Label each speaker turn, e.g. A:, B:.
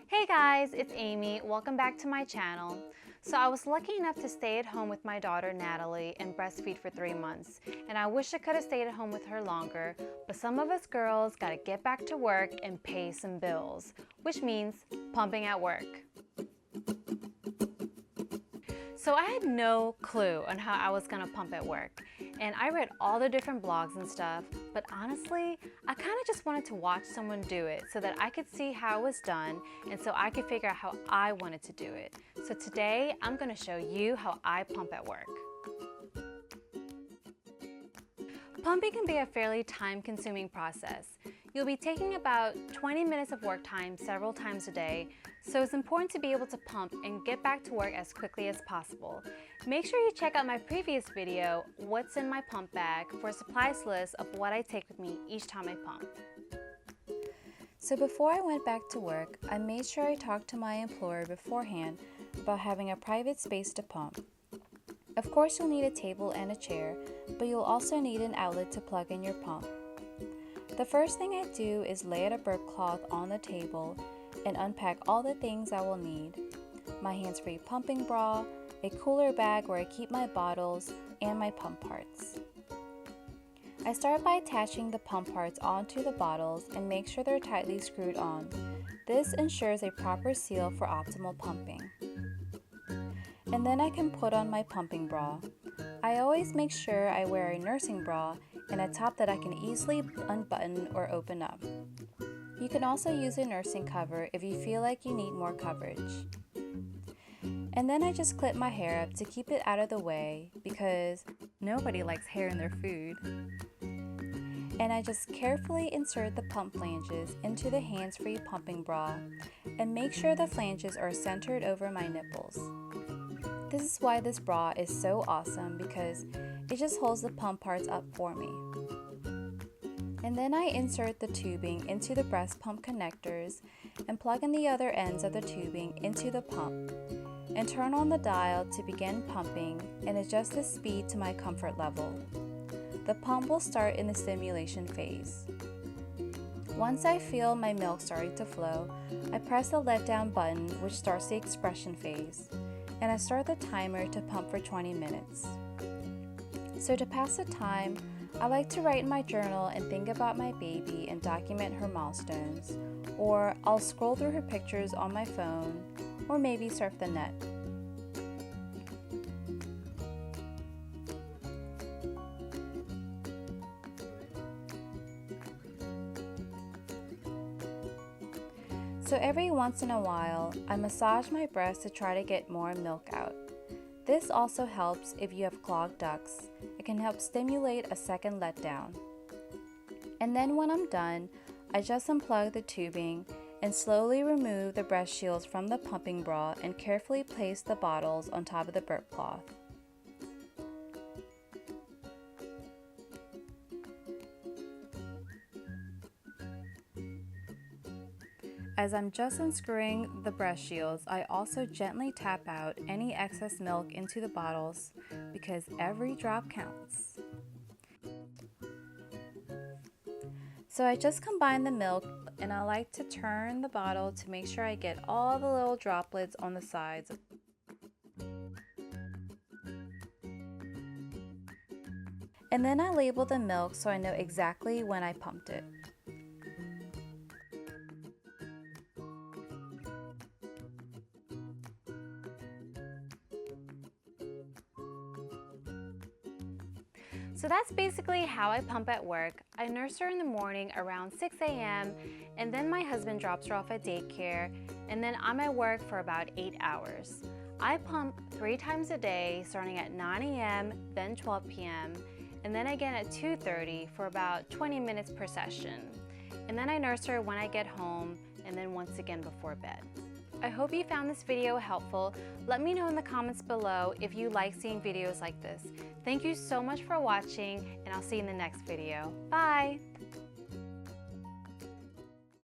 A: Hey guys, it's Amy. Welcome back to my channel. So I was lucky enough to stay at home with my daughter Natalie and breastfeed for 3 months. And I wish I could have stayed at home with her longer, but some of us girls gotta get back to work and pay some bills, which means pumping at work. So I had no clue on how I was gonna pump at work. And I read all the different blogs and stuff, but honestly, I kind of just wanted to watch someone do it so that I could see how it was done and so I could figure out how I wanted to do it. So today, I'm gonna show you how I pump at work. Pumping can be a fairly time-consuming process. You'll be taking about 20 minutes of work time several times a day, so it's important to be able to pump and get back to work as quickly as possible. Make sure you check out my previous video, What's in My Pump Bag, for a supplies list of what I take with me each time I pump. So before I went back to work, I made sure I talked to my employer beforehand about having a private space to pump. Of course, you'll need a table and a chair, but you'll also need an outlet to plug in your pump. The first thing I do is lay out a burp cloth on the table and unpack all the things I will need. My hands-free pumping bra, a cooler bag where I keep my bottles, and my pump parts. I start by attaching the pump parts onto the bottles and make sure they're tightly screwed on. This ensures a proper seal for optimal pumping. And then I can put on my pumping bra. I always make sure I wear a nursing bra and a top that I can easily unbutton or open up. You can also use a nursing cover if you feel like you need more coverage. And then I just clip my hair up to keep it out of the way because nobody likes hair in their food. And I just carefully insert the pump flanges into the hands-free pumping bra and make sure the flanges are centered over my nipples. This is why this bra is so awesome because it just holds the pump parts up for me. And then I insert the tubing into the breast pump connectors and plug in the other ends of the tubing into the pump and turn on the dial to begin pumping and adjust the speed to my comfort level. The pump will start in the stimulation phase. Once I feel my milk starting to flow, I press the let down button, which starts the expression phase, and I start the timer to pump for 20 minutes. So to pass the time, I like to write in my journal and think about my baby and document her milestones, or I'll scroll through her pictures on my phone, or maybe surf the net. So every once in a while, I massage my breast to try to get more milk out. This also helps if you have clogged ducts. It can help stimulate a second letdown. And then when I'm done, I just unplug the tubing and slowly remove the breast shields from the pumping bra and carefully place the bottles on top of the burp cloth. As I'm just unscrewing the breast shields, I also gently tap out any excess milk into the bottles because every drop counts. So I just combine the milk and I like to turn the bottle to make sure I get all the little droplets on the sides. And then I label the milk so I know exactly when I pumped it. So that's basically how I pump at work. I nurse her in the morning around 6 a.m. and then my husband drops her off at daycare and then I'm at work for about 8 hours. I pump 3 times a day starting at 9 a.m., then 12 p.m. and then again at 2:30 for about 20 minutes per session. And then I nurse her when I get home and then once again before bed. I hope you found this video helpful. Let me know in the comments below if you like seeing videos like this. Thank you so much for watching, and I'll see you in the next video. Bye!